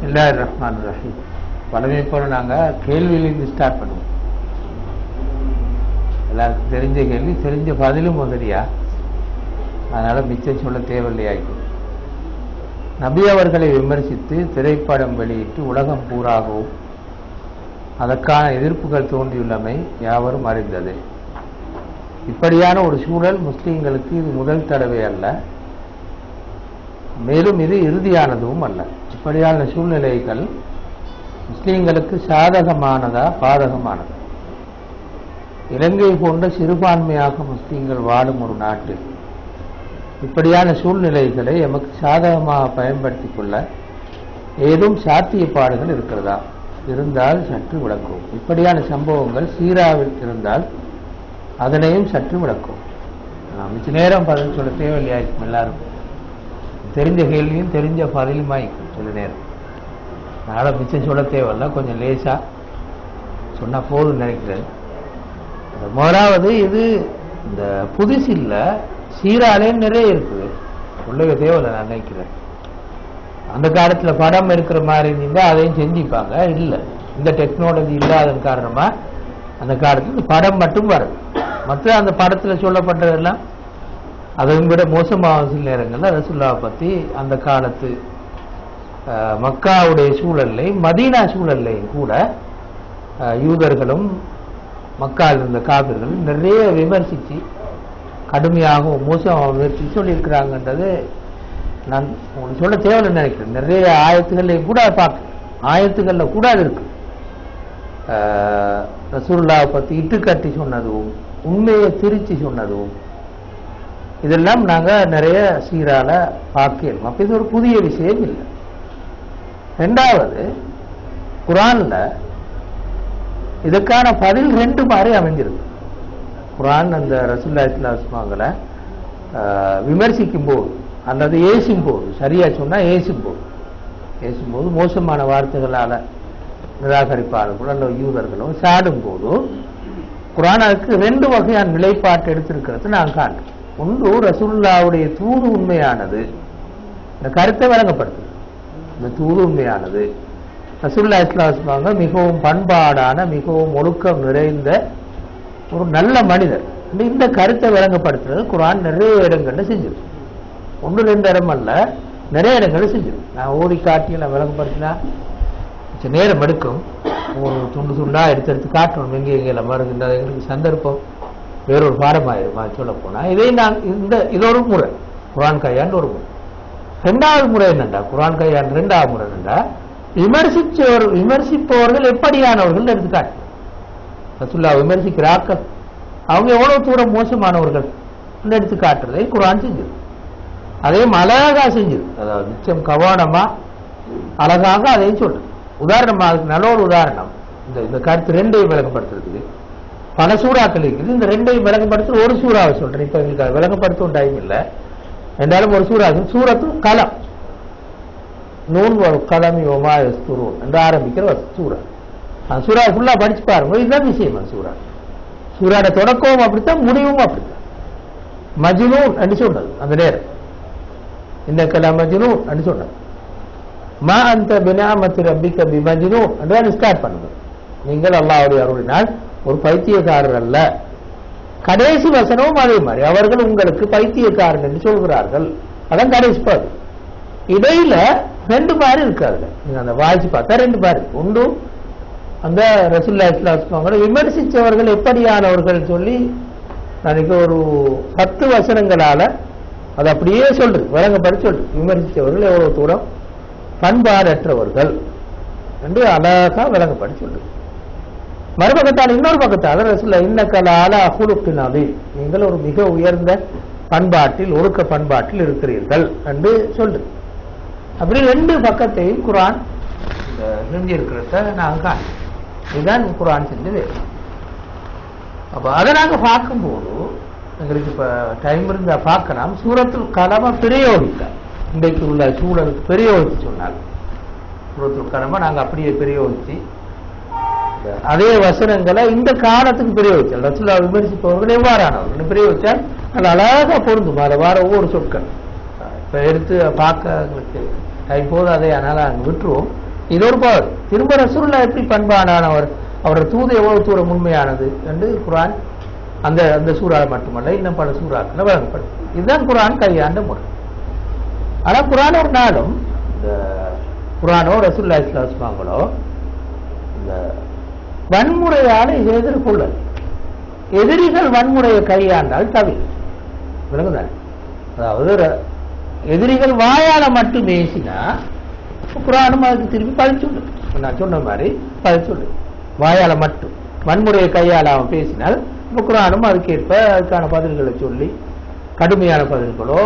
பிஸ்மில்லாஹிர் ரஹ்மானிர் ரஹீம். வளமை போல நாங்கள் கேள்வியிலிருந்து ஸ்டார்ட் பண்ணுவோம். எல்லாருக்கும் தெரிஞ்ச கேள்வி, தெரிஞ்ச பதிலும் முதலியா, அதனால் மிச்சம் சொல்ல தேவையில்லையாக்கும். நபி அவர்களை விமர்சித்து திரைப்படம் வெளியிட்டு உலகம் பூராகவும் அதற்கான எதிர்ப்புகள் தோன்றியுள்ளமை யாவரும் அறிந்தது. இப்படியான ஒரு சூழல் முஸ்லீம்களுக்கு இது முதல் தடவை அல்ல, மேலும் இது இறுதியானதும் அல்ல. இப்படியான சூழ்நிலைகள் முஸ்லீம்களுக்கு சாதகமானதா பாதகமானதா? இலங்கை போன்ற சிறுபான்மையாக முஸ்லீம்கள் வாழும் ஒரு நாட்டில் இப்படியான சூழ்நிலைகளை எமக்கு சாதகமாக பயன்படுத்திக் கொள்ள ஏதும் சாத்தியப்பாடுகள் இருக்கிறதா? இருந்தால் சற்று விளக்கும். இப்படியான சம்பவங்கள் சீராவில் இருந்தால் அதனையும் சற்று விளக்கும். மிச்ச நேரம் பதில் சொல்ல தேவையில்லையாயிருக்கும். எல்லாரும் தெரிஞ்ச கேள்வியும் தெரிஞ்ச பதிலுமாயிருக்கும். சில நேரம் அதனால் மிச்சம் சொல்ல தேவையில்ல, கொஞ்சம் லேசாக சொன்னால் போதும் நினைக்கிறேன். முதலாவது, இது இந்த புதுசில்ல சீராலே நிறைய இருக்குது, சொல்ல தேவையில்லை நான் நினைக்கிறேன். அந்த காலத்தில் படம் இருக்கிற மாதிரி இருந்தால் அதையும் செஞ்சுப்பாங்க. இல்லை, இந்த டெக்னாலஜி இல்லாதன் காரணமாக அந்த காலத்தில் படம் மட்டும் வரும். மற்ற அந்த படத்தில் சொல்லப்பட்டதெல்லாம் அதையும் விட மோசமாக சில நேரங்களில் ரசூலுல்லாஹ் பற்றி அந்த காலத்து மக்காவுடைய சூழல்லையும் மதீனா சூழல்லையும் கூட யூதர்களும் மக்காவில் இருந்த காபிர்களும் நிறைய விமர்சித்து கடுமையாகவும் மோசமாக விமர்சித்து சொல்லியிருக்கிறாங்கன்றது நான் உங்களுக்கு சொல்ல தேவையில்லை நினைக்கிறேன். நிறைய ஆயத்துகள்லையும் கூட பார்க்க, ஆயத்துகளில் கூட அது இருக்கு. ரசூலுல்லாஹ் பற்றி இட்டுக்கட்டி சொன்னதும் உண்மையை திரிச்சு சொன்னதும் இதெல்லாம் நாங்கள் நிறைய சீரால பார்க்கலாம். அப்போ இது ஒரு புதிய விஷயம் இல்லை. ரெண்டாவது, குர்ஆன்ல இதுக்கான பதில் ரெண்டு மாதிரி அமைஞ்சிருக்கு. குர்ஆன் அந்த ரசூலுல்லாஹி ஸல்லல்லாஹு அலைஹி வஸல்லம் விமர்சிக்கும் போது அல்லது ஏசும் போது, சரியா சொன்னா ஏசும்போது மோசமான வார்த்தைகளால் நிராகரிப்பாளர்களோ அல்லது யூதர்களோ சாடும் போது குர்ஆன் அதுக்கு ரெண்டு வகையான நிலைப்பாட்டு எடுத்திருக்கிறது நான் காண்றேன். ஒன்று, ரசூலுல்லாஹ்வுடைய தூது உண்மையானது, இந்த கருத்தை வழங்கப்படுது. இந்த தூது உண்மையானது, ரசூலுல்லாஹி ஸல்லல்லாஹு அலைஹி வஸல்லம் மிகவும் பண்பாடான மிகவும் ஒழுக்கம் நிறைந்த ஒரு நல்ல மனிதர். இந்த கருத்தை விளங்கப்படுத்துறது குர்ஆன் நிறைய இடங்கள்ல செஞ்சிருக்கு. ஒன்று ரெண்டு இடம் அல்ல, நிறைய இடங்கள்ல செஞ்சிருக்கு. நான் ஓடி காட்டி நான் விளங்கப்படுத்தினா நேரம் எடுக்கும். ஒரு துண்டு துண்டா எடுத்து காட்டணும் எங்கே எங்கெல்லாம் வருகின்ற எங்களுக்கு சந்தர்ப்பம் வேறொரு பாடமாயிருமா சொல்ல போனா. இதை நான் இதொரு முறை குர்ஆன் கையாண்டு ஒரு முறை. ரெண்டாவது முறை என்னண்டா, குர்ஆன் கையாண்டு ரெண்டாவது முறை என்னண்டா, விமர்சிப்பவர்கள் எப்படியானவர்கள் எடுத்துக்காட்டு. ரசூலுல்லாஹ் விமர்சிக்கிறார்கள், அவங்க எவ்வளவு தூரம் மோசமானவர்கள் எடுத்து காட்டுறதை குர்ஆன் செஞ்சது. அதையும் அழகா செஞ்சது, அதாவது நிச்சயம் கவனமா அழகாக அதையும் சொல்றது. உதாரணமா, அதுக்கு நல்ல ஒரு உதாரணம், இந்த கருத்து ரெண்டையும் விளங்கப்படுத்துறதுக்கு பல சூறாக்கள் இருக்குது. இந்த ரெண்டையும் விளங்கப்படுத்த ஒரு சூறாவை சொல்றேன். இப்ப எங்களுக்கு அதை விளங்கப்படுத்தும் டைம் இல்லை, என்றாலும் ஒரு சூறா சூரத்து கலம், நூன் கலமி ஒமா எஸ்துரூன் என்று ஆரம்பிக்கிற சூறா. அந்த சூறா ஃபுல்லா படிச்சு பாருங்க. இதுதான் விஷயம். அந்த சூறாட தொடக்கமும் அப்படித்தான், முடிவும் அப்படித்தான். மஜ்னூன் என்று சொன்னது அந்த நேரம், இந்த கலாம் மஜ்னூன் என்று சொன்னது. மா அந்த பினாமத்தி ரப்பிக்க பிமஜ்னூன் என்று ஸ்டார்ட் பண்ணுங்க. நீங்கள் அல்லாஹ்வுடைய அருளினால் ஒரு பைத்தியக்காரர் அல்ல. கடைசி வசனமும் அதே மாதிரி, அவர்கள் உங்களுக்கு பைத்தியக்காரன் என்று சொல்கிறார்கள். அதான் கடைசி பாரு. இடையில ரெண்டு பாரு இருக்காது. நீங்க அந்த வாய்ச்சி பார்த்தா ரெண்டு பாரு. ஒன்று, அந்த ரசூலுல்லாஹி ஸல்லல்லாஹு அலைஹி வஸல்லம் விமர்சித்தவர்கள் எப்படியானவர்கள் சொல்லி நினைக்க ஒரு 10 வசனங்களால அது அப்படியே சொல்றது, வழங்கப்படி சொல்றது. விமர்சித்தவர்கள் எவ்வளவு தூரம் பண்பாடற்றவர்கள் என்று அழகா விளங்கப்படி சொல்றது. மறுபக்கத்தால் இன்னொரு பக்கத்தால் ரசூலுல்லாஹ் இன்னக லஅலா குலுகின் அதீம், நீங்கள் ஒரு மிக உயர்ந்த பண்பாட்டில் ஒழுக்க பண்பாட்டில் இருக்கிறீர்கள் என்று சொல்றது. அப்படி ரெண்டு பக்கத்தையும் குர்ஆன் செஞ்சிருக்கிறத நாங்க இதுதான் குர்ஆன் செஞ்சது. அப்ப அதை நாங்க பார்க்கும்போது எங்களுக்கு இப்ப டைம் இருந்தா பார்க்கலாம். சூரத்துல் கலம பிரயோகித்தார், இன்றைக்கு உள்ள சூழலுக்கு பிரயோகித்து சொன்னாங்க. சூரத்துல் கலம நாங்க அப்படியே பிரயோகிச்சு அதே வசனங்களை இந்த காலத்துக்கு பிரயோகிச்சால் ரசூலுல்லாஹ் விமர்சிப்பவர்கள் எவ்வாறானவர்கள் பிரயோகிச்சால் அது அழகா பொருந்தும். அதை வார ஒவ்வொரு சொற்கள் இப்ப எடுத்து பார்க்க எங்களுக்கு டைம் போது அதை அதனால அங்கே விட்டுருவோம். இது ஒரு பவர். திரும்ப ரசூலுல்லாஹ் எப்படி பண்பானவர், அவருடைய தூது எவ்வளவு தூரம் உண்மையானது என்று குர்ஆன் அந்த அந்த சூறா மட்டுமல்ல இன்னும் பல சூறாக்கள் வழங்கப்படும். இதுதான் குர்ஆன் கையாண்ட முறை. ஆனா குர்ஆன் ஒரு நாளும் இந்த குர்ஆனோ ரசூலுல்லாஹி ஸல்லல்லாஹு அலைஹி வஸல்லமோ இந்த வன்முறையால எதிர்கொள்ளல், எதிரிகள் வன்முறையை கையாண்டால் தவிர விளங்குதானே. அதாவது எதிரிகள் வாயால மட்டும் பேசினா குர்ஆனும் அதுக்கு திருப்பி பதிச்சுள்ளு. நான் சொன்ன மாதிரி பதிச்சுள்ளு. வாயால மட்டும் வன்முறையை கையாளாம பேசினால் குர்ஆனும் அதுக்கேற்ப அதுக்கான பதில்களை சொல்லி, கடுமையான பதில்களோ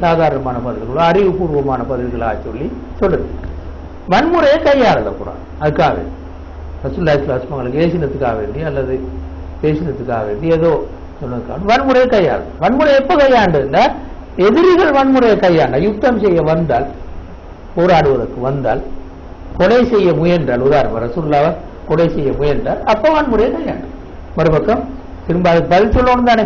சாதாரணமான பதில்களோ அறிவுபூர்வமான பதில்களாக சொல்லி சொல்லுது. வன்முறையை கையாளல குர்ஆன். அதுக்காக ரசூலுல்லாஹி ஸல்லல்லாஹு அலைஹி வஸல்லம் ஏசினத்துக்காக வேண்டி அல்லது பேசினத்துக்காக வேண்டி ஏதோ சொன்னதுக்காக வன்முறையை கையாளு. வன்முறை எப்ப கையாண்டுன்னா எதிரிகள் வன்முறையை கையாண்ட, யுத்தம் செய்ய வந்தால், போராடுவதற்கு வந்தால், கொலை செய்ய முயன்றால், உதாரணம் ரசூலுல்லாஹ் கொலை செய்ய முயன்றால் அப்ப வன்முறையை கையாண்டு. மறுபக்கம் திரும்ப அதுக்கு பதில் சொல்லணும் தானே.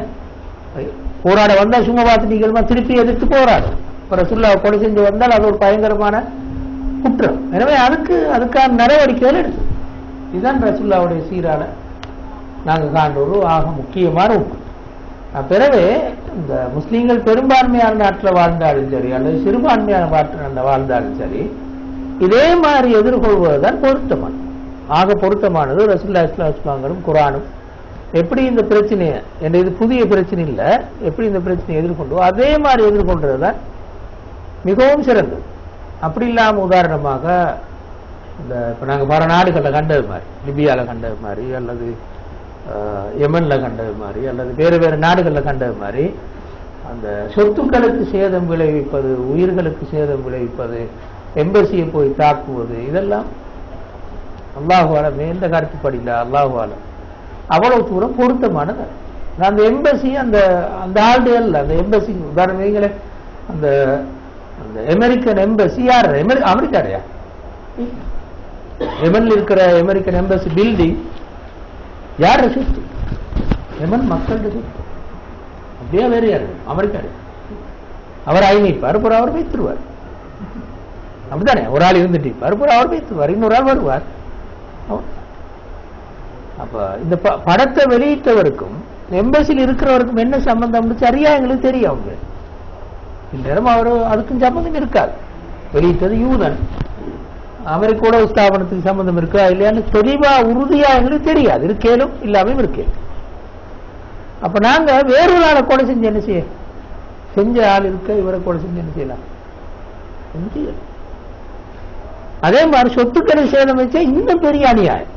போராட வந்தா சும்மா பார்த்து நீங்கள் திருப்பி எதிர்த்து போராடும். ரசூலுல்லாஹ் கொலை செஞ்சு வந்தால் அது ஒரு பயங்கரமான குற்றம். எனவே அதுக்கான நடவடிக்கைகள் எடுத்து இதுதான் ரசூலுல்லாஹ்வுடைய சீரான நாங்கள் காண்ற ஒரு ஆக முக்கியமான உண்மை. பிறகு இந்த முஸ்லீம்கள் பெரும்பான்மையான நாட்டில் வாழ்ந்தாலும் சரி அல்லது சிறுபான்மையான நாட்டில் வாழ்ந்தாலும் சரி இதே மாதிரி எதிர்கொள்வதுதான் பொருத்தமானது. ஆக பொருத்தமானது ரசூலுல்லாஹி ஸல்லல்லாஹு அலைஹி வஸல்லம் குர்ஆனும் எப்படி இந்த பிரச்சனையை, என்ற இது புதிய பிரச்சனை இல்லை, எப்படி இந்த பிரச்சனையை எதிர்கொண்டோ அதே மாதிரி எதிர்கொள்றது தான் மிகவும் சிறந்தது. அப்படி இல்லாமல் உதாரணமாக இந்த இப்போ நாங்கள் பல நாடுகளில் கண்டது மாதிரி, லிபியாவில் கண்டது மாதிரி அல்லது யமன்ல கண்டது மாதிரி அல்லது வேறு வேறு நாடுகளில் கண்டது மாதிரி அந்த சொத்துக்களுக்கு சேதம் விளைவிப்பது, உயிர்களுக்கு சேதம் விளைவிப்பது, எம்பசியை போய் தாக்குவது, இதெல்லாம் அல்லாஹு ஆலம் எந்த கருத்துப்படியில அல்லாஹு ஆலம் அவ்வளவு தூரம் பொருத்தமானது. அந்த எம்பசி அந்த அந்த ஆள்கள் அந்த எம்பசி உதாரணங்களே அந்த அந்த அமெரிக்கன் எம்பசி யார்? அமெரிக்காரையா? எமன்ல இருக்கிற அமெரிக்கன் எம்பசி பில்டிங் யார் சொத்து? எமன் மக்கள் சொத்து. அப்படியே வேறு யாரு? அமெரிக்காரு. அவர் ஐநீப்பார், அப்புறம் அவர் வைத்துருவார். அப்படித்தானே? ஒரு ஆள் இருந்துட்டு அப்புறம் அவர் வைத்துருவார், இன்னொரு ஆள் வருவார். அப்ப இந்த படத்தை வெளியிட்டவருக்கும் எம்பசியில் இருக்கிறவருக்கும் என்ன சம்பந்தம் சரியா எங்களுக்கு தெரியும். அவங்க இந்நேரம் அவர் அதுக்கும் சம்பந்தம் இருக்காது. வெளியிட்டது யூதன், அமெரிக்க உளவு ஸ்தாபனத்துக்கு சம்பந்தம் இருக்கா இல்லையான்னு தெளிவா உறுதியா எங்களுக்கு தெரியாது. இருக்கேலும் இல்லாம இருக்கே. அப்ப நாங்க வேறொரு ஆளை கொலை செஞ்சு என்ன செய்ய? செஞ்ச ஆள் இருக்க இவரை கொலை செஞ்சு என்ன செய்யலாம்? அதே மாதிரி சொத்துக்களை சேதம் வச்சா இன்னும் பெரிய அநியாயம்.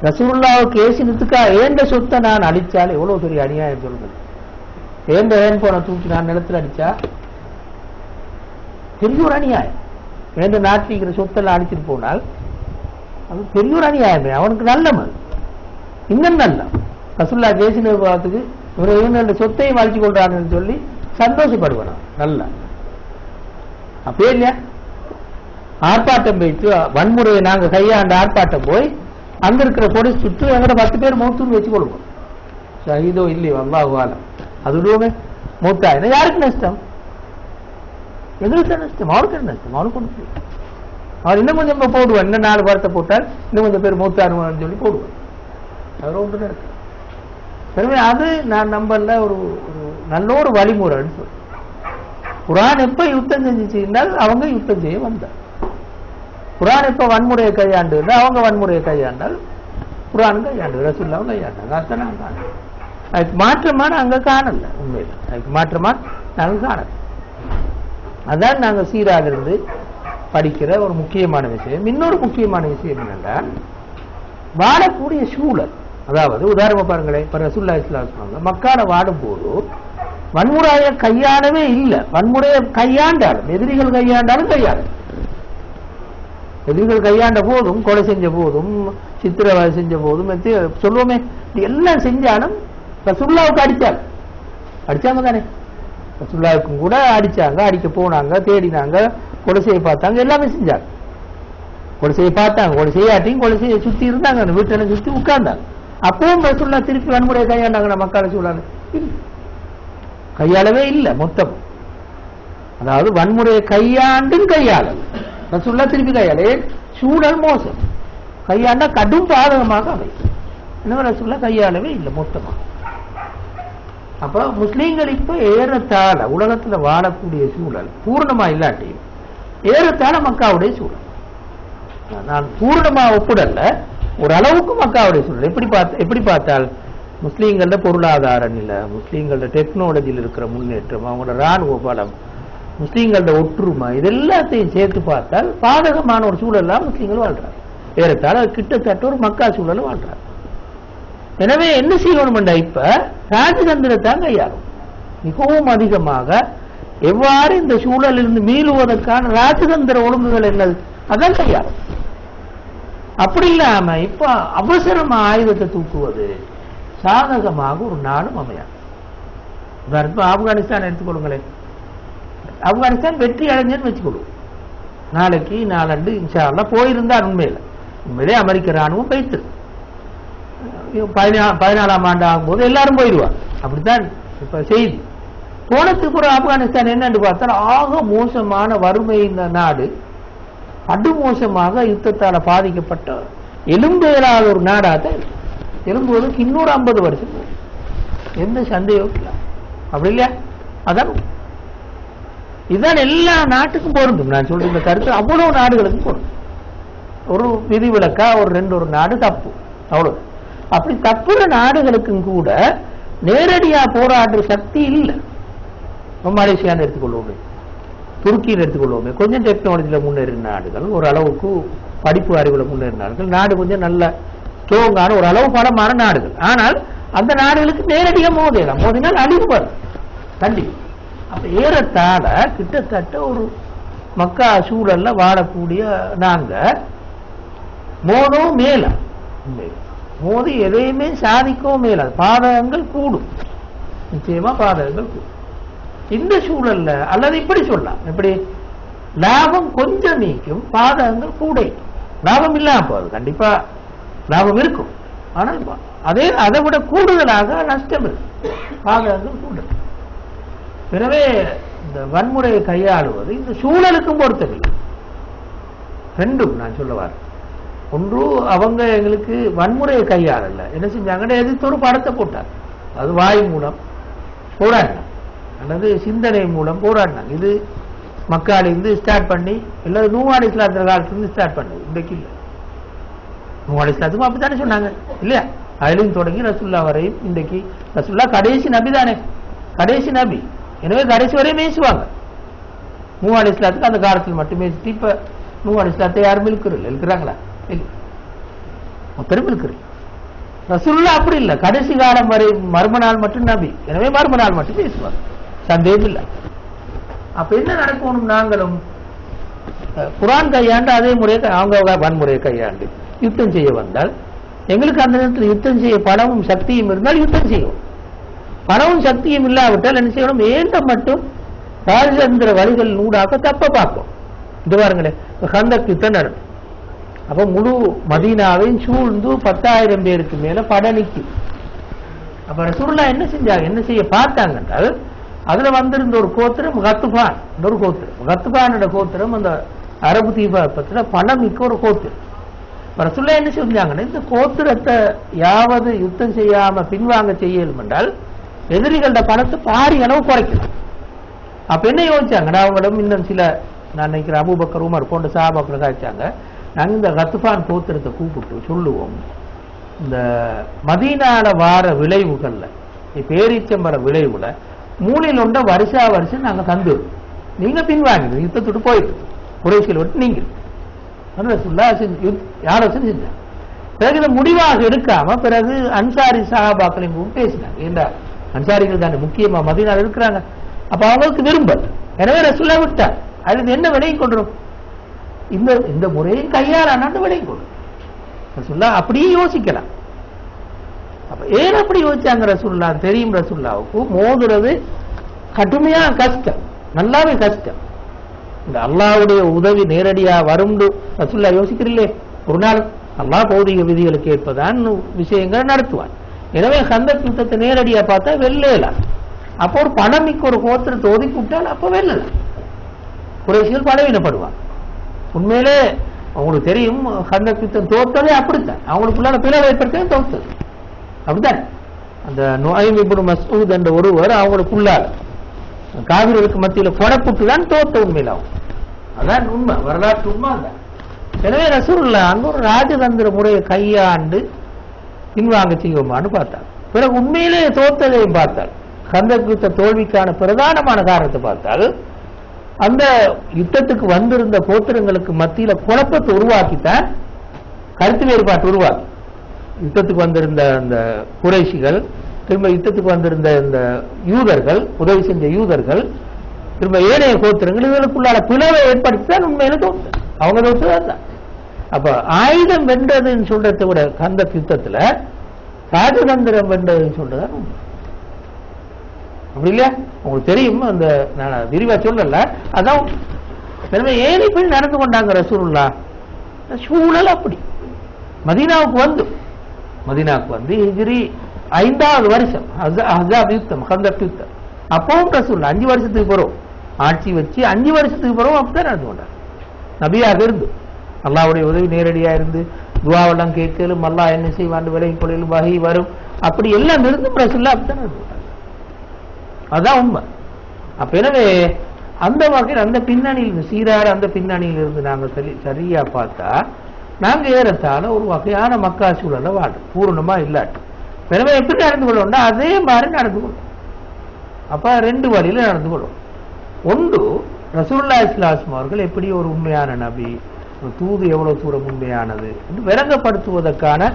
ரசூலுல்லாஹ்வுக்கு ஏசினத்துக்கா ஏண்ட சொத்தை நான் அடிச்சால் எவ்வளவு பெரிய அநியாயம் சொல்றது. ஏண்ட போன தூக்கி நான் நிலத்தில் அடிச்சா பெரிய ஒரு அநியாயம். ஏண்ட நாட்டிக்கிற சொத்தெல்லாம் அடிச்சுட்டு போனால் அது பெரிய ஒரு அநியாயமே. அவனுக்கு நல்ல இன்னும் நல்ல ரசூலுல்லாஹ் ஏசின பார்த்துக்கு இவன் சொத்தையும் அழிச்சு கொள்றான்னு சொல்லி சந்தோஷப்படுவான். நல்லா அப்பே இல்லையா? ஆர்ப்பாட்டம் வைத்து வன்முறையை நாங்க கையாண்ட ஆர்ப்பாட்டம் போய் அங்க இருக்கிற போலீஸ் சுற்று எங்கட 10 பேர் மூத்தூன்னு வச்சு கொடுப்போம். ஷஹீதோ இல்லையோ அல்லாஹு ஆலம். அது விடுவோமே மூத்தாயினா யாருக்கு நஷ்டம்? எங்களுக்கு நஷ்டம். அவருக்கு நஷ்டம். அவருக்கு கொண்டு அவர் இன்னும் கொஞ்சம் போடுவார். இன்னும் 4 வாரத்தை போட்டால் இன்னும் கொஞ்சம் பேர் மூத்தாருவான்னு சொல்லி போடுவார். அவர் ஒன்று நடக்கும். எனவே அது நான் நம்பல ஒரு நல்ல ஒரு வழிமுறைன்னு சொல்லி குர்ஆன் எப்ப யுத்தம் செஞ்சுச்சுனால் அவங்க யுத்தம் செய்ய வந்தார். குர்ஆன் எப்ப வன்முறையை கையாண்டு அவங்க வன்முறையை கையாண்டால் குர்ஆன் கையாண்டு ரசூலுல்லாஹ் கையாண்டாங்க. அதான் நாங்கள் காணல. அதுக்கு மாற்றமான அங்க காணல. உண்மையில் அதுக்கு மாற்றமா நாங்கள் காணல. அதான் நாங்கள் சீராக இருந்து படிக்கிற ஒரு முக்கியமான விஷயம். இன்னொரு முக்கியமான விஷயம் என்னன்னா வாழக்கூடிய சூழல். அதாவது உதாரணமா பாருங்களேன், இப்ப ரசூலுல்லாஹி ஸல்லல்லாஹு அலைஹி வஸல்லம் மக்கால வாடும் போது வன்முறையை கையாளவே இல்லை. வன்முறையை கையாண்டாலும் எதிரிகள் கையாண்டாலும் கையாளும். எதிரிகள் கையாண்ட போதும், கொலை செஞ்ச போதும், சித்திரவதை செஞ்ச போதும் சொல்லுவோமே, எல்லாம் செஞ்சாலும் ரசூலுல்லாஹ்வுக்கு அடிச்சாங்க தானே. ரசூலுல்லாஹ்வுக்கும் கூட அடிச்சாங்க, அடிக்க போனாங்க, தேடினாங்க, கொலை செய்ய பார்த்தாங்க, எல்லாமே செஞ்சாங்க. கொலை செய்ய பார்த்தாங்க, கொலை செய்யாட்டியும் கொலை செய்ய சுத்தி இருந்தாங்க, அந்த வீட்டில சுத்தி உட்கார்ந்தாங்க. அப்பவும் ரசூலுல்லாஹ் திருப்பி வன்முறையை கையாண்டாங்க. மக்கால சூழல் கையாளவே இல்லை மொத்தம். அதாவது வன்முறையை கையாண்டும் கையாள ரசூலுல்லாஹ் திருப்பி கையாள சூழல் மோசம், கையாண்டா கடும் பாதகமாக அமைக்கும். என்ன சொல்ல கையாளவே இல்லை மொத்தமாக. அப்ப முஸ்லீம்கள் இப்ப ஏறத்தாழ உலகத்துல வாழக்கூடிய சூழல் பூர்ணமா இல்லாட்டியும் ஏறத்தாழ மக்காவுடைய சூழல். நான் பூர்ணமா ஒப்புடல்ல, ஒரு அளவுக்கு மக்காவுடைய சூழல். எப்படி பார்த்தால் முஸ்லீம்கள பொருளாதார நிலை, முஸ்லீம்கள டெக்னாலஜியில் இருக்கிற முன்னேற்றம், அவங்களோட ராணுவ பலம், முஸ்லீம்களோட ஒற்றுமை, இதெல்லாத்தையும் சேர்த்து பார்த்தால் பாதகமான ஒரு சூழல்லாம் முஸ்லீம்கள் வாழ்றாங்க. ஏறத்தாழ கிட்டத்தட்ட ஒரு மக்கா சூழல் வாழ்றாங்க. எனவே என்ன செய்யணும்? இப்ப ராஜதந்திரத்தான் கையாளும். மிகவும் அதிகமாக எவ்வாறு இந்த சூழலில் இருந்து மீளுவதற்கான ராஜதந்திர ஒழுங்குகள் என்னது அதான் கையாளும். அப்படி இல்லாம இப்ப அவசரமா ஆயுதத்தை தூக்குவது சாதகமாக ஒரு நாடும் அமையாது. ஆப்கானிஸ்தான் எடுத்துக்கொள்ளுங்களேன். ஆப்கானிஸ்தான் வெற்றி அடைஞ்சன்னு வச்சுக்கொள்ளும். நாளைக்கு நாளண்டு இன்ஷா அல்லாஹ் போயிருந்தா உண்மையிலே அமெரிக்க ராணுவம் போயிட்டு 14ஆம் ஆண்டு ஆகும்போது எல்லாரும் போயிடுவாங்க. அப்படித்தான் இப்ப செய்தி. போனதுக்கு ஒரு ஆப்கானிஸ்தான் என்னன்னு பார்த்தால் ஆக மோசமான வறுமை இந்த நாடு, படுமோசமாக யுத்தத்தால பாதிக்கப்பட்ட எலும்பேறாத ஒரு நாடாக எலும்புவதற்கு இன்னொரு 50 வருஷம் எந்த சந்தேகம் இல்லை. அப்படி இல்லையா? அதான் இதுதான் எல்லா நாட்டுக்கும் பொருந்தும். நான் சொல்ற இந்த கருத்து அவ்வளவு நாடுகளுக்கும் பொருந்தும். ஒரு விதிவிலக்கா ஒரு 2 நாடு தப்பு, அவ்வளவு. அப்படி தப்புற நாடுகளுக்கும் கூட நேரடியா போராடுற சக்தி இல்லை. மலேசியான்னு எடுத்துக்கொள்வோமே, துருக்கியில் எடுத்துக்கொள்வோமே, கொஞ்சம் டெக்னாலஜியில முன்னேறின நாடுகள், ஒரு அளவுக்கு படிப்பு அறிவுல முன்னேறின நாடுகள், நாடு கொஞ்சம் நல்ல ஸ்ட்ராங்கான ஒரு அளவு பலமான நாடுகள். ஆனால் அந்த நாடுகளுக்கு நேரடியா மோதினால் அழிவு வரும் கண்டிப்பா. அப்ப ஏறத்தாழ கிட்டத்தட்ட ஒரு மக்கா சூழல்ல வாழக்கூடிய நாங்க மோதவும் மேல மோதி எதையுமே சாதிக்கவும் மேலாது. பாதகங்கள் கூடும், நிச்சயமா பாதகங்கள் கூடும் இந்த சூழல்ல. அல்லது இப்படி சொல்லலாம், எப்படி லாபம் கொஞ்சம் நீக்கும், பாதகங்கள் கூட. லாபம் இல்லாம போகுது, கண்டிப்பா லாபம் இருக்கும், ஆனால் அதை விட கூடுதலாக நஷ்டம் இருக்கு, பாதகங்கள் கூட. எனவே இந்த வன்முறையை கையாளுவது இந்த சூழலுக்கும் பொறுத்தவில்லை. ரெண்டும் நான் சொல்ல வரேன். ஒன்று, அவங்க எங்களுக்கு வன்முறையை கையாளல, என்ன செஞ்சாங்கன்னா எதிர்த்து ஒரு படத்தை போட்டார். அது வாய் மூலம் போராடினாங்க அல்லது சிந்தனை மூலம் போராடினாங்க. இது மக்காலிருந்து ஸ்டார்ட் பண்ணி இல்லை நூஹ் இஸ்லாத்திர காலத்திலிருந்து ஸ்டார்ட் பண்ணது, இன்றைக்கு இல்லை. நூஹ் இஸ்லாத்துக்கும் அப்படித்தானே சொன்னாங்க இல்லையா? அதிலும் தொடங்கி ரசுல்லா வரையும். இன்றைக்கு ரசுல்லா கடைசி நபி தானே, கடைசி நபி. எனவே கடைசி வரையும் பேசுவாங்க. நூஹ் இஸ்லாத்துக்கு அந்த காலத்தில் மட்டுமே. இப்ப நூஹ் இஸ்லாத்தை யாரும் இருக்கிறாங்களா? பெருமிருக்கிறது. ரசூலுல்லா அப்படி இல்லை, கடைசி காலம் வரை மர்ம நாள் மட்டும் நபி. எனவே மர்ம நாள் மட்டும் பேசுவார், சந்தேகம் இல்லை. அப்ப என்ன நடக்கணும்? நாங்களும் குர்ஆன் கையாண்டு அதே முறையை அவங்க வன்முறையை கையாண்டு யுத்தம் செய்ய வந்தால், எங்களுக்கு அந்த நேரத்தில் யுத்தம் செய்ய பணமும் சக்தியும் இருந்தால் யுத்தம் செய்யும். பணமும் சக்தியும் இல்லாவிட்டால் என்ன செய்யணும்? ஏந்த மட்டும் ராஜதந்திர வழிகள் நூடாக தப்ப பார்ப்போம். இது பாருங்களேன், கந்தக் யுத்தம் நடக்கும். அப்ப முழு மதீனாவையும் சூழ்ந்து 10,000 பேருக்கு மேல படனிக்கு. அப்ப ரசூலுல்லாஹ் என்ன செஞ்சாங்க? என்ன செய்ய பார்த்தாங்க என்றால், அதுல வந்திருந்த ஒரு கோத்திரம் கத்துபான், ஒரு கோத்திரம். கத்துபானோட கோத்திரம் அந்த அரபு தீபத்துல பணமிக்க ஒரு கோத்திரம். ரசூலுல்லாஹ் என்ன செஞ்சாங்கன்னா, இந்த கோத்திரத்தை யாவது யுத்தம் செய்யாம பின்வாங்க செய்யலும் என்றால் எதிரிகளோட பணத்தை பாரி அளவு குறைக்கலாம். அப்ப என்ன யோசிச்சாங்கன்னா, அவங்களும் இன்னும் சில, நான் நினைக்கிறேன் அபூபக்கர் உமர் போன்ற சஹாபாக்கள் காய்ச்சாங்க, நாங்கள் இந்த கத்துபான் கோத்திரத்தை கூப்பிட்டு சொல்லுவோம், இந்த மதீனால வார விளைவுகள்ல பேரீச்சம்பர விளைவுல மூலையில் ஒன்ற வருஷம் நாங்க தந்துடும், நீங்க பின்வாங்க யுத்தத்துட்டு போயிட்டு குறைசியில் விட்டு நீங்க யாரோசனை செஞ்சாங்க. பிறகு இதை முடிவாக எடுக்காம பிறகு அன்சாரி சஹாபாக்களையும் பேசினாங்க. ஏண்டா அன்சாரிகள் தானே முக்கியமா மதீனால இருக்கிறாங்க, அப்ப அவங்களுக்கு விரும்பல். எனவே ரசூலுல்லாஹ் விட்டார். அதுல என்ன விலையும் கொண்டுரும்? இந்த முறையும் கையாளான விலையும் கொண்டு ரசூலுல்லாஹ் அப்படியே யோசிக்கலாம். அப்ப ஏன் அப்படி யோசிச்சாங்க ரசூலுல்லாஹ் தெரியும். ரசூலுல்லாஹ்வுக்கு மோதுறது கடுமையா கஷ்டம், நல்லாவே கஷ்டம். இந்த அல்லாஹ்வுடைய உதவி நேரடியா வரும் ரசூலுல்லாஹ் யோசிக்கிறீங்களே. ஒரு நாள் அல்லாஹ் பௌதிக விதிகளுக்கு ஏற்பதான் விஷயங்களை நடத்துவான். எனவே கந்தக் யுத்தத்தை நேரடியா பார்த்தா வெல்லலாம். அப்போ ஒரு பணமிக்கு ஒரு கோத்திரத்தை ஒதுக்கி விட்டால் அப்ப வெல்லலாம். குறைசிகள் பலவீனப்படுவாங்க. உண்மையிலே அவங்களுக்கு தெரியும் கந்தக் யுத்தம் தோத்ததே அப்படித்தான், அவங்களுக்குள்ளான பிளவை ஏற்படுத்த தோத்தது அப்படித்தான். அந்த நுஐம் இப்னு மஸ்ஊத் என்ற ஒருவர் அவங்களுக்குள்ளால காவிர்களுக்கு மத்தியில கொடப்புட்டு தான் தோத்த உண்மையில் ஆகும். அதான் உண்மை, வரலாற்று உண்மை தான். எனவே ரசூலுல்லாஹ் அங்க ஒரு ராஜதந்திர முறையை கையாண்டு பின்வாங்க செய்வோமான்னு பார்த்தார். பிறகு உண்மையிலே தோத்ததையும் பார்த்தார். கந்தக் யுத்த தோல்விக்கான பிரதானமான காரணத்தை பார்த்தால் அந்த யுத்தத்துக்கு வந்திருந்த கோத்திரங்களுக்கு மத்தியில குழப்பத்தை உருவாக்கித்தான், கருத்து வேறுபாட்டு உருவாக்கி யுத்தத்துக்கு வந்திருந்த அந்த குறைஷிகள், திரும்ப யுத்தத்துக்கு வந்திருந்த இந்த யூதர்கள், உதவி செஞ்ச யூதர்கள், திரும்ப ஏனைய கோத்திரங்கள், இவர்களுக்குள்ளான பிளவை ஏற்படுத்தித்தான் உண்மையில தோற்று. அவங்க தோற்றுதான். அப்ப ஆயுதம் வென்றதுன்னு சொல்றதை விட கந்தக் யுத்தத்துல ராஜதந்திரம் வென்றதுன்னு சொல்றதான் உண்மை. அப்படி இல்லையா? உங்களுக்கு தெரியும், அந்த நான் விரிவா சொல்லல, அதான். எனவே ஏன் இப்படி நடந்து கொண்டாங்க ரசூலுல்லாஹ்? சூழல் அப்படி. மதீனாவுக்கு வந்து ஹிஜ்ரி 5வது வருஷம் அஹ்ஸாப் யுத்தம், கந்தக் யுத்தம். அப்பவும் ரசூலுல்லாஹ் 5 வருஷத்துக்கு பிறகு ஆட்சி வச்சு 5 வருஷத்துக்கு பிறகு அப்படித்தான் நடந்து கொண்டாங்க. நபியாக இருந்து அல்லாஹ்வுடைய உதவி நேரடியா இருந்து துஆவெல்லாம் கேட்கலும், அல்லாஹ் என்ன செய்வான்னு விலகி கொள்ளையிலும் வகை வரும், அப்படி எல்லாம் இருந்தும் ரசூலுல்லாஹ் அப்படித்தான் நடந்து கொண்டாங்க. அதான் உண்மை. அப்ப எனவே அந்த வகையில் அந்த பின்னணியில் சீரார அந்த பின்னணியில் இருந்து நாங்கள் சரியா பார்த்தா நாங்க ஏறத்தால ஒரு வகையான மக்கா சூழல வாழ்றோம், பூர்ணமா இல்லாட்டு. எனவே எப்படி நடந்து கொள்ளணும்னா அதே மாதிரி நடந்து கொள்ளும். அப்ப 2 வழியில நடந்து கொள்ளும். ஒன்று, ரசூலுல்லாஹி ஸல்லல்லாஹு அலைஹி வஸல்லம் அவர்கள் எப்படி ஒரு உண்மையான நபி, தூது எவ்வளவு தூரம் உண்மையானது என்று விளங்கப்படுத்துவதற்கான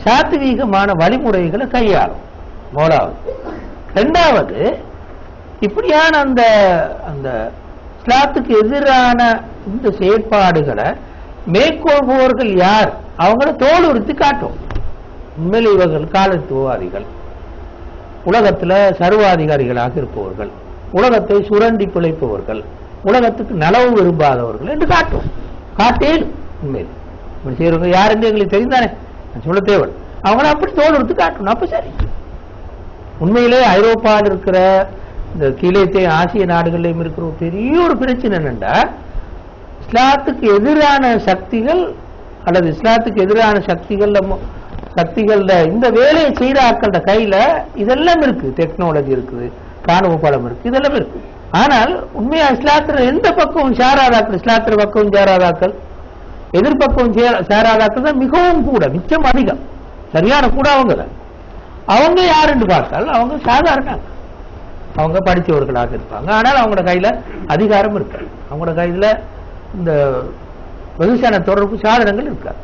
சாத்வீகமான வழிமுறைகளை கையாளும் முதலாவது. 2வது, இப்படியான அந்த அந்த இஸ்லாத்துக்கு எதிரான இந்த செயற்பாடுகளை மேற்கொள்பவர்கள் யார், அவங்கள தோல் உறுத்தி காட்டும். உண்மையில் இவர்கள் காலத்துவவாதிகள், உலகத்துல சர்வாதிகாரிகளாக இருப்பவர்கள், உலகத்தை சுரண்டி பிழைப்பவர்கள், உலகத்துக்கு நலவு விரும்பாதவர்கள் என்று காட்டும். காட்டேன் உண்மையில் இப்படி செய்யறவங்க யார் என்று எங்களுக்கு தெரிந்தானே, சொல்ல தேவை. அவங்கள அப்படி தோல் உறுத்தி காட்டணும். அப்ப சரி. உண்மையிலே ஐரோப்பாவில் இருக்கிற இந்த கீழே ஆசிய நாடுகளிலும் இருக்கிற பெரிய ஒரு பிரச்சனை என்னென்றா, இஸ்லாத்துக்கு எதிரான சக்திகள் அல்லது இஸ்லாத்துக்கு எதிரான சக்திகள் இந்த வேலையை செய்யற ஆட்கள கையில இதெல்லாம் இருக்கு. டெக்னாலஜி இருக்குது, ராணுவ பலம் இருக்கு, இதெல்லாம் இருக்கு. ஆனால் உண்மையா இஸ்லாத்துல எந்த பக்கம் சாராதாக்கள், இஸ்லாத்துல பக்கம் சாராதாக்கள், எதிர்பக்கம் சாராதாக்கள் தான் மிகவும் கூட, மிச்சம் அதிகம், சரியான கூட அவங்க தான். அவங்க யாருன்னு பார்த்தால் அவங்க சாதாரண, அவங்க படித்தவர்களாக இருப்பாங்க. ஆனால் அவங்களோட கையில அதிகாரம் இருக்காது, அவங்களோட கையில இந்த வெகுசான தொடர்பு சாதனங்கள் இருக்காது.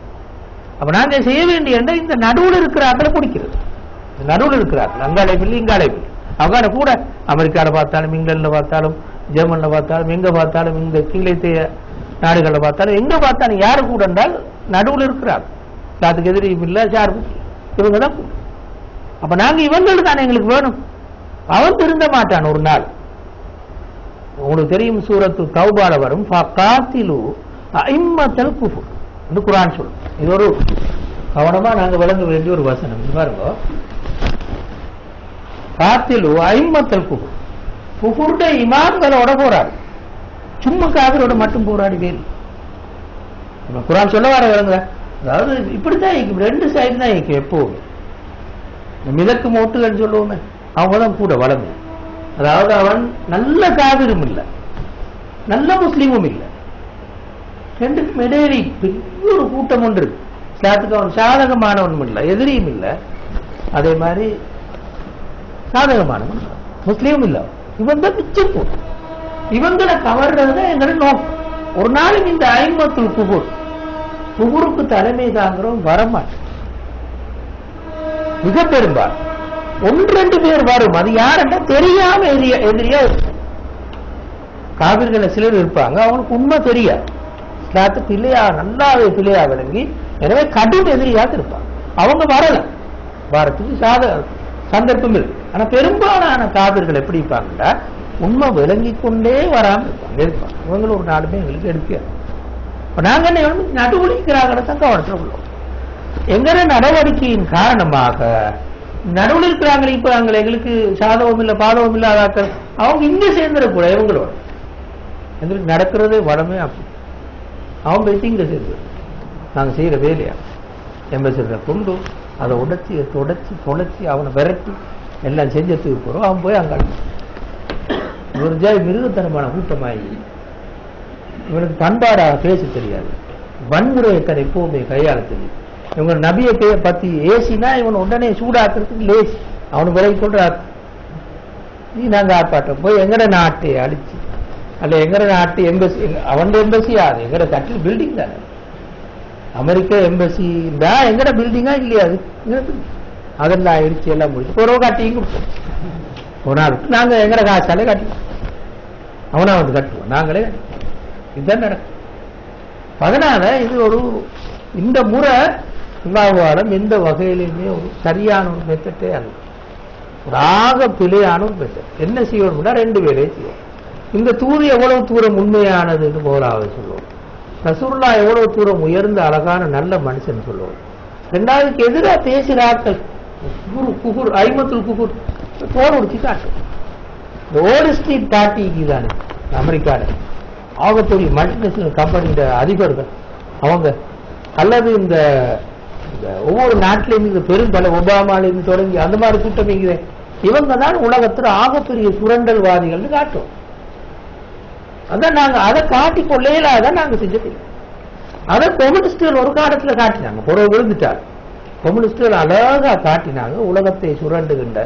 அப்ப நாங்க செய்ய வேண்டிய இந்த நடுவில் இருக்கிறாக்களை பிடிக்கிறது. நடுவில் இருக்கிறார்கள், அங்காளைப்பில் இங்காளைப்பில். அவங்க கூட அமெரிக்காவில் பார்த்தாலும், இங்கிலாந்துல பார்த்தாலும், ஜெர்மன்ல பார்த்தாலும், எங்க பார்த்தாலும், இந்த கீழே நாடுகளில் பார்த்தாலும், எங்க பார்த்தாலும் யாரு கூட என்றால் நடுவில் இருக்கிறார். அதுக்கு எதிரியும் இல்லை, சார்பு, இவங்க தான் கூட. அப்ப நாங்க இவங்களுக்கு தானே எங்களுக்கு வேணும். அவன் திருந்த மாட்டான் ஒரு நாள். உங்களுக்கு தெரியும், சூரத்து தௌபால வரும் ஃபகாத்திலு அஇம்மத்தல் குஃபர் என்று குர்ஆன் சொல்லும். இது ஒரு கவனமா நாங்க விளங்க வேண்டிய ஒரு வசனம். பாருங்க, காத்திலு அஇம்மத்தல் குஃபர், குஃபருடைய இமாம்களோட போராடு, சும்மா காவிரோட மட்டும் போராடி வேறு. குர்ஆன் சொல்ல வர விளங்குற, அதாவது இப்படித்தான் 2 சைடு தான் இருக்கு எப்பவுமே. மிதக்கு மோட்டுகள் சொல்லுவோமே, அவங்கதான் கூட வளர்ந்து. அதாவது அவன் நல்ல காவிரும் இல்லை, நல்ல முஸ்லீமும் இல்லை, ரெண்டுக்கும் இடையே பெரிய ஒரு கூட்டம் ஒன்று இருக்கு. இஸ்லாத்துக்கு அவன் சாதகமானவனும் இல்லை, எதிரியும் இல்லை, அதே மாதிரி சாதகமானவன் முஸ்லீமும் இல்லை. இவன் தான் மிச்சம் கூட்டம். இவங்களை கவர்றது எங்களை நோக்கம். ஒரு நாளும் இந்த ஐம்பத்துல் குபுருக்கு தலைமை தாங்கிறோம் வரமாட்டேன். மிக பெரும்பாலும் 1-2 பேர் வரும். அது யாருன்னா தெரியாம எதிரியா காவிர்களை சிலர் இருப்பாங்க, அவனுக்கு உண்மை தெரியாது, இஸ்லாத்து பிள்ளையா நல்லாவே பிள்ளையா விளங்கி, எனவே கடும் எதிரியாக இருப்பாங்க. அவங்க வரல, வாரத்துக்கு சந்தர்ப்பம் இருக்கு. ஆனா பெரும்பாலான காவிர்கள் எப்படி இருப்பாங்கன்னா உண்மை விளங்கி கொண்டே வராம இருப்பாங்க. இவங்களும் ஒரு நாளுமே எங்களுக்கு எடுக்க. இப்ப நாங்க என்ன நடுவழிக்கிறாங்க தான் கவனத்தில் உள்ளோம். எங்கட நடவடிக்கையின் காரணமாக நடுவில் இருக்கிறாங்களே, இப்ப நாங்கள் எங்களுக்கு சாதகம் இல்லை பாதகம் இல்லாதாக்கள் அவங்க இங்க சேர்ந்துடக்கூட இவங்களோட எங்களுக்கு நடக்கிறது வளமே அப்படி. அவன் போய் இங்கே செய்வது நாங்கள் செய்கிற வேலையா எம்பசிடரை கொண்டு அதை உடைச்சி தொலைச்சி அவனை விரட்டி எல்லாம் செஞ்சதுக்கு போகிறோம். அவன் போய் அங்கே ஒரு ஜாய் மிருகத்தனமான கூட்டமாகி இவனுக்கு பண்பாடாக பேச தெரியாது, வன்முறையை எப்பவுமே கையாள தெரியும். இவங்க நபியை பற்றி ஏசினா இவன் உடனே சூடாக்குறதுக்கு லேசி, அவனுக்கு விலை கொண்டு நீ நாங்கள் ஆர்ப்பாட்டம் போய் எங்கட நாட்டை அடிச்சு அல்ல எங்கட நாட்டு எம்பசி அவன் எம்பசி ஆகுது எங்கட கட்டில் பில்டிங் தானே அமெரிக்கா எம்பசி தான் எங்கட பில்டிங்கா இல்லையா அது அதெல்லாம் இடிச்சு எல்லாம் முடிச்சு ஒரு காட்டியும் கொடுப்போம். ஒரு நாள் நாங்கள் எங்கட காசாலே காட்டுவோம், அவனா வந்து கட்டுவோம், நாங்களே கட்டுவோம். இதுதான் நடக்கும். அதனால இது ஒரு இந்த முறை விவாதம் எந்த வகையிலுமே ஒரு சரியான ஒரு மெத்தட்டே அல்ல, ஒரு ஆக பிழையான ஒரு மெத்தட். என்ன செய்யணும்னா ரெண்டு வேலையை செய்வோம். இந்த தூது எவ்வளவு தூரம் உண்மையானது என்று முதலாவது சொல்லுவோம். ரசூலுல்லாஹ் எவ்வளவு தூரம் உயர்ந்த அழகான நல்ல மனுஷன் சொல்லுவோம். ரெண்டாவதுக்கு எதிராக பேசுகிறார்கள் குகுர் ஐமத்துல் குகுர் போர் உடிச்சு காட்டும். இந்த ஓல்டு ஸ்ட்ரீட் பார்ட்டிக்கு தானே அமெரிக்காவில் ஆகக்கூடிய மல்டிநேஷனல் கம்பெனியோட அதிபர்கள் அவங்க அல்லது இந்த ஒவ்வொரு நாட்டிலையும் இந்த பெருந்தலை ஒபாமாலிருந்து தொடங்கி அந்த மாதிரி கூட்டம் இவங்க தான் உலகத்தில் ஆகப்பெரிய சுரண்டல்வாதிகள் காட்டும். அதான் நாங்கள் அதை காட்டி கொள்ளையிலாதான் நாங்கள் செஞ்சது. அதை கம்யூனிஸ்டுகள் ஒரு காலத்தில் காட்டினாங்க, புறவு விழுந்துட்டார். கம்யூனிஸ்டுகள் அழகா காட்டினாங்க உலகத்தை சுரண்டுகின்ற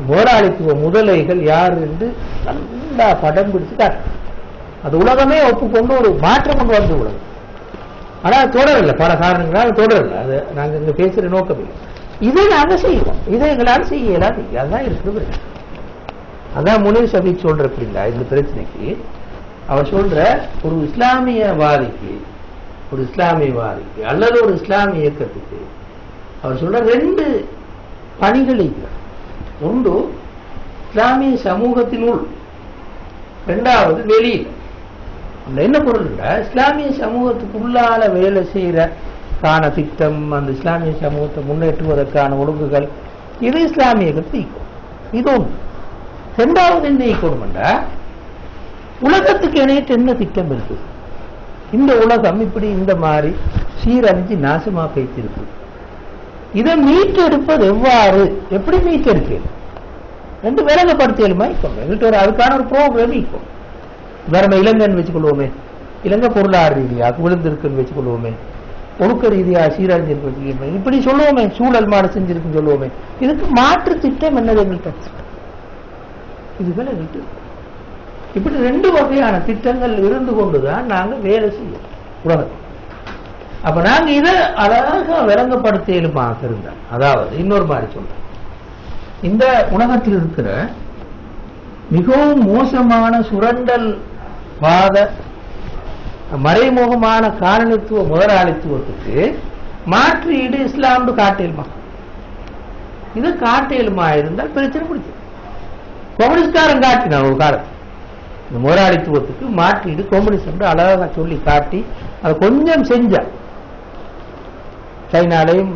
முதலாளித்துவ முதலைகள் யார் என்று நல்லா படம் பிடிச்சு காட்டு. அது உலகமே ஒப்புக்கொண்டு ஒரு மாற்றம் கொண்டு வந்து உலகம். ஆனால் தொடரல, பல காரணங்களால் தொடரல. அது நாங்கள் இங்க பேசுற நோக்கம் இல்லை. இதை நாங்கள் செய்வோம், இதை எங்களால் செய்ய இயலாது. அதான் இருக்குது. அதான் முனீர் ஷபீக் சொல்ற அப்படின்னா இந்த பிரச்சனைக்கு அவர் சொல்ற ஒரு இஸ்லாமியவாதிக்கு அல்லது ஒரு இஸ்லாமிய இயக்கத்துக்கு அவர் சொல்ற ரெண்டு பணிகள். ஒன்று இஸ்லாமிய சமூகத்தினுள், இரண்டாவது வெளியில். என்ன பொருள்? இஸ்லாமிய சமூகத்துக்குள்ளால வேலை செய்யற காண திட்டம், அந்த இஸ்லாமிய சமூகத்தை முன்னேற்றுவதற்கான ஒழுங்குகள், இது இஸ்லாமிய ஈக்கும். இது ஒன்று. இரண்டாவது என்ன ஈக்கணும்டா உலகத்துக்கு இணையற்ற என்ன திட்டம் இருக்கு, இந்த உலகம் இப்படி இந்த மாதிரி சீரழிஞ்சு நாசமா பேசிருக்கு, இதை மீட்டெடுப்பது எவ்வாறு, எப்படி மீட்டெடுக்க ரெண்டு விலங்கப்படுத்தியலுமா இப்போ அதுக்கான ஒரு ப்ரோக்ராம் இப்போ வேற இலங்கைன்னு வச்சுக்கொள்வோமே, இலங்கை பொருளாதார ரீதியாக விழுந்திருக்குன்னு வச்சுக்கொள்வோமே, ஒழுக்க ரீதியாக சீரழிஞ்சிருக்கு இப்படி சொல்லுவோமே, சூழல் மாறு செஞ்சிருக்குன்னு சொல்லுவோமே. இதுக்கு மாற்று திட்டம் என்னது எங்கள்கிட்ட? இதுகளை விட்டு இப்படி ரெண்டு வகையான திட்டங்கள் இருந்து கொண்டுதான் நாங்க வேலை செய்யும் உலகத்தில். அப்ப நாங்க இதை அழகாக விளங்கப்படுத்தியலுமாக இருந்தால், அதாவது இன்னொரு மாதிரி சொல்றோம், இந்த உலகத்தில் இருக்கிற மிகவும் மோசமான சுரண்டல் வாத மறைமுகமான காரணித்துவ முதலாளித்துவத்துக்கு மாற்றீடு இஸ்லாம்னு காட்டேலுமா? இது காட்டேலுமா இருந்தால் பிரச்சனை பிடிக்கும். கம்யூனிஸ்ட்காரன் காட்டினான் ஒரு காலத்தில் இந்த முதலாளித்துவத்துக்கு மாற்றீடு கம்யூனிஸ்ட் அழகாக சொல்லி காட்டி அதை கொஞ்சம் செஞ்சான். சைனாலையும்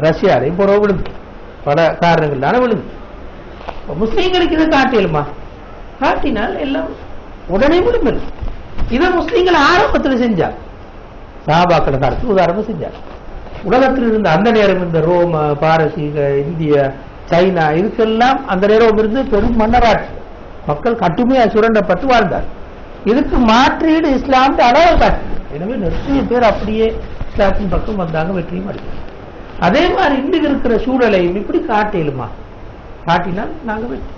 ரஷ்யாலையும் புறவு விழுந்து, பல காரணங்கள்னால விழுந்து. முஸ்லீம்களுக்கு இதை காட்டியலுமா? காட்டினால் எல்லாம் உடனே விழுந்தது. இதை முஸ்லீம்கள் ஆரம்பத்தில் செஞ்சாங்க, சஹாபாக்கள் காலத்தில் உதாரணம் செஞ்சாங்க. உலகத்தில் இருந்த அந்த நேரம் இந்த ரோம, பாரசீக, இந்திய, சைனா இதுக்கெல்லாம் அந்த நேரம் இருந்து பெரும் மன்னராட்சி, மக்கள் கட்டுமையாக சுரண்டப்பட்டு வாழ்ந்தார். இதுக்கு மாற்றீடு இஸ்லாம் அளவு காட்டு. எனவே நிறைய பேர் அப்படியே இஸ்லாத்தின் பக்கம் வந்தாங்க, வெற்றியும் அடித்தாங்க. அதே மாதிரி இன்றைக்கு இருக்கிற சூழலையும் இப்படி காட்டிலுமா? காட்டினால் நாங்கள் வெற்றி.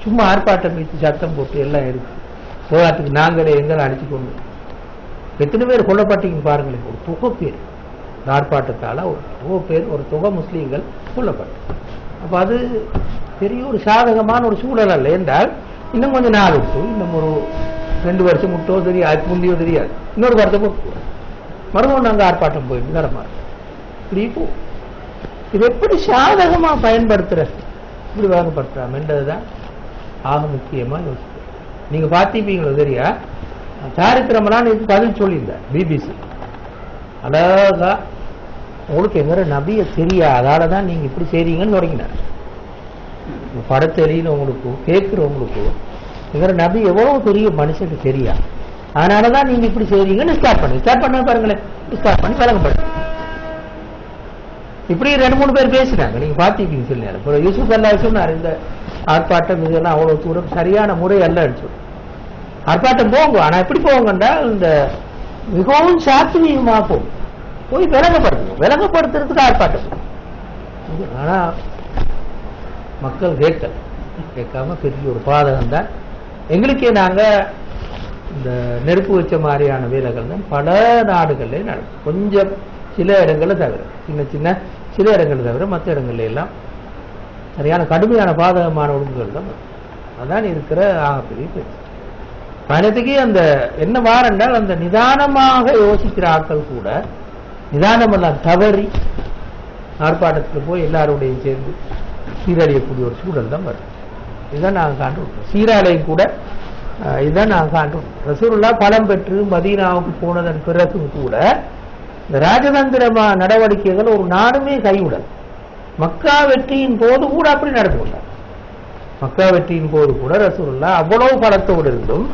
சும்மா ஆர்ப்பாட்டம் வைத்து சத்தம் போட்டு எல்லாம் இருக்கு போராட்டத்துக்கு நாங்களே எங்களை அடிச்சு கொண்டு எத்தனை பேர் கொல்லப்பட்டீங்க பாருங்களேன். ஒரு தொகை பேர் ஆர்ப்பாட்டத்தால ஒரு தொகை பேர், ஒரு தொகை முஸ்லீம்கள் கொல்லப்பட்டு. அப்ப அது பெரிய ஒரு சாதகமான ஒரு சூழல் அல்ல என்றால், இன்னும் கொஞ்சம் நாள் விட்டு, இன்னும் ஒரு 2 வருஷம் விட்டோ தெரியாது, அதுக்கு முந்தையோ தெரியாது, இன்னொரு வருஷம் மறுபடியும் நாங்கள் ஆர்ப்பாட்டம் போயிட்டு நடமாறு இப்படி போ. இது எப்படி சாதகமா பயன்படுத்துற, இப்படி வேகப்படுத்தலாம் என்றதுதான் ஆக முக்கியமா யோசிக்க. நீங்க பார்த்திருப்பீங்களோ தெரியா, சாரித்திரமெல்லாம் இதுக்கு பதில் சொல்லியிருந்தேன் பிபிசி. அழகா உங்களுக்கு எங்கிற நபிய தெரியா, அதாலதான் நீங்க இப்படி செய்றீங்கன்னு தொடங்கினார். படத்தெளியில உங்களுக்கு கேட்கிறவங்களுக்கு எங்கிற நபி எவ்வளவு பெரிய மனுஷனுக்கு தெரியா, அதனாலதான் நீங்க இப்படி செய்வீங்கன்னு ஸ்டார்ட் பண்ண பாருங்களேன், ஸ்டார்ட் பண்ணி விளங்கப்படுத்து. இப்படி 2-3 பேர் பேசினாங்க, நீங்க பாத்தீங்கன்னு சொன்னாரு. யூசுப் அல்லா சொன்னாரு, இந்த ஆர்ப்பாட்டம் இதெல்லாம் அவ்வளவு தூரம் சரியான முறை அல்ல சொல்லி. ஆர்ப்பாட்டம் போங்க, ஆனா எப்படி போங்கண்டா இந்த மிகவும் சாத்வீகமா போய் விளங்கப்படுத்துறதுக்கு ஆர்ப்பாட்டம். ஆனா மக்கள் கேட்காம பெரிய ஒரு பாதகம் தான். எங்களுக்கே நாங்க இந்த நெருப்பு வச்ச மாதிரியான வேலைகள் தான் பல நாடுகள்ல நடக்கும். கொஞ்சம் சில இடங்கள்ல தவிர, சின்ன சில இடங்கள் தவிர மற்ற இடங்கள்ல எல்லாம் சரியான கடுமையான பாதகமான ஒழுங்குகள் தான். அதான் இருக்கிற ஆகப்பெரிய பேச்சு. பயணத்துக்கே அந்த என்ன வாரண்டால் அந்த நிதானமாக யோசிக்கிற ஆட்கள் கூட நிதானமெல்லாம் தவறி ஆர்ப்பாட்டத்தில் போய் எல்லாரோடையும் சேர்ந்து சீரழியக்கூடிய ஒரு சூழல் தான் வரும். இதுதான் நாங்கள் காண்றோம். சீராலையும் கூட இதுதான் நாங்கள் காண்றோம். ரசூலுல்லாஹ் பலம் பெற்று மதீனாவுக்கு போனதன் பிறகும் கூட இந்த ராஜதந்திர நடவடிக்கைகள் ஒரு நாடுமே கைவிடல். மக்கா வெற்றியின் போது கூட அப்படி நடந்து கொண்டார். மக்கா வெற்றியின் போது கூட ரசூலுல்லாஹ் அவ்வளவு பலத்தோடு இருந்தும்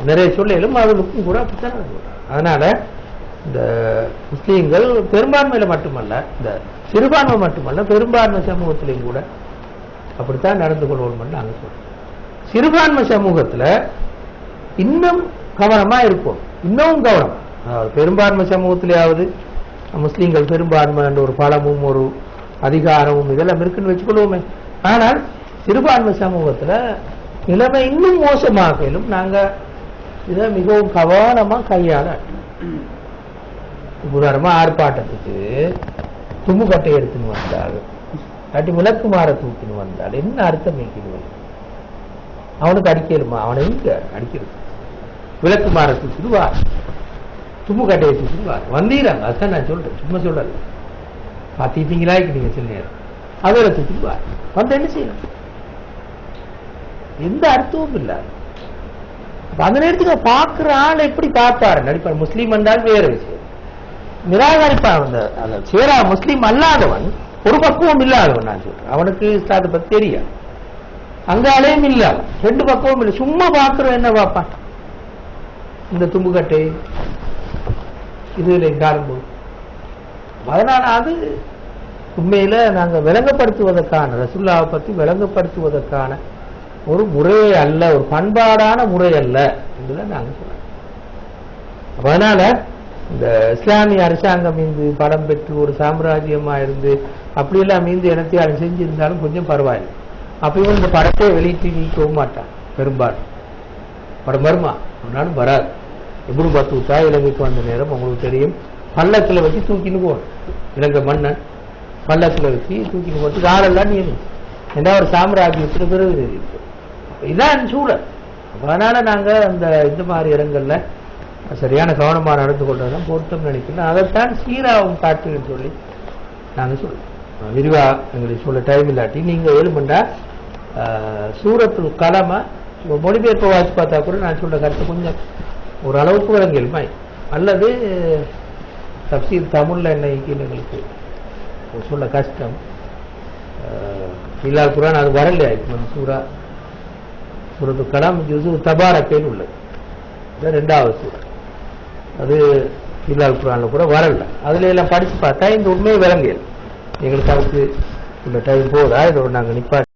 நிறைய சொல்லும் அவர்களுக்கும் கூட அப்படித்தான் நடந்து கொண்டார். அதனால இந்த முஸ்லீம்கள் பெரும்பான்மையில மட்டுமல்ல, இந்த சிறுபான்மை மட்டுமல்ல, பெரும்பான்மை சமூகத்திலையும் கூட அப்படித்தான் நடந்து கொள்வோம் நாங்கள் சொல்றோம். சிறுபான்மை சமூகத்துல இன்னும் கவனமா இருப்போம், இன்னமும் கவனம். பெரும்பான்மை சமூகத்திலேயாவது முஸ்லீம்கள் பெரும்பான்மை என்ற ஒரு பலமும் ஒரு அதிகாரமும் இதெல்லாம் இருக்குன்னு வச்சுக்கொள்வோமே. ஆனால் சிறுபான்மை சமூகத்துல நிலைமை இன்னும் மோசமாகலும் நாங்க இதை மிகவும் கவனமா கையாள. உதாரணமா ஆர்ப்பாட்டத்துக்கு தும்புக்கட்டை எடுத்துன்னு வந்தால், அடி விளக்குமாற தூக்கின்னு வந்தால் என்ன அர்த்தம் வைக்கணும்? அவனுக்கு அடிக்கலுமா? அவனை எங்க அடிக்கிறது? விளக்குமாற தூக்கிட்டு வா, தும்புக்கட்டையை தூக்கிட்டு வா, வந்தீராங்க. அதான் நான் சொல்றேன், சும்மா சொல்லல. பாத்தீங்களா நீங்க சொன்னீங்க, அவரை தூக்கிட்டு வா, வந்து என்ன செய்யணும்? எந்த அர்த்தமும் இல்ல. அந்த நேரத்துக்கு பார்க்கிற ஆள் எப்படி பார்ப்பாரு நடிப்பார். முஸ்லீம் என்றால் வேற விஷயம், நிராகரிப்பான். அந்த சேரா முஸ்லீம் அல்லாதவன், ஒரு பக்குவம் இல்லாதவன் நான் சொல்றேன், அவனுக்கு அதை பத்தி தெரியாது. அங்காலேயும் இல்ல, 2 பக்குவம் இல்லை, சும்மா பார்க்கிறோம். என்ன பார்ப்பான்? இந்த தும்புக்கட்டை இதுல காணும்போது. அதனால அது உண்மையில நாங்க விளங்கப்படுத்துவதற்கான, ரசூலுல்லாஹை பத்தி விளங்கப்படுத்துவதற்கான ஒரு முறையே அல்ல, ஒரு பண்பாடான முறை அல்ல என்றுதான் நாங்க சொல்றோம். அதனால இந்த இஸ்லாமிய அரசாங்கம் மீது படம் பெற்று ஒரு சாம்ராஜ்யமா இருந்து அப்படியெல்லாம் மீது இனத்தையாலும் செஞ்சிருந்தாலும் கொஞ்சம் பரவாயில்லை. அப்பயும் இந்த படத்தை வெளியிட்டு நீக்கவும் மாட்டான். பெரும்பாலும் படம் வருமா? ஒரு நாளும் வராது. இப்னு பத்தூத்தா இலங்கைக்கு வந்த நேரம் உங்களுக்கு தெரியும், பல்லக்கில் வச்சு தூக்கின்னு போகணும். இலங்கை மன்னன் பல்லக்கில் வச்சு தூக்கின்னு போட்டு யாரெல்லாம் நியமிச்சு ஏன்னா ஒரு சாம்ராஜ்யத்துக்கு பிறகு இதான் சூழல். அதனால நாங்க அந்த இந்த மாதிரி இடங்கள்ல சரியான கவனமா நடந்து கொண்டதான் பொருத்தம் நினைக்கிறோம். அதைத்தான் சீராவும் காட்டுன்னு சொல்லி நாங்க சொல்றோம். விரிவா எங்களுக்கு சொல்ல டைம் இல்லாட்டி நீங்க ஏழுமண்டா சூரத்துல் கலம மொழிபெயர்ப்பை வாசி பார்த்தா கூட நான் சொல்ற கருத்து கொஞ்சம் ஒரு அளவுக்கு விளங்கியல்மாய், அல்லது தப்சீர் தமிழ்ல என்னைக்கு எங்களுக்கு சொல்ல கஷ்டம். இல்லால் குரான் அது வரலையா? சூரத்து கலாம் ஜுஸு தபாரக்கைன்னு உள்ளது, 2வது சூரா. அது இல்லால் குரான்ல கூட வரல. அதுல எல்லாம் படிச்சு பார்த்தா இந்த உண்மையை விளங்கியல். எங்களுக்கு அதுக்கு உள்ள டைம் போதா, இதோட நாங்கள் நிப்பாட்டி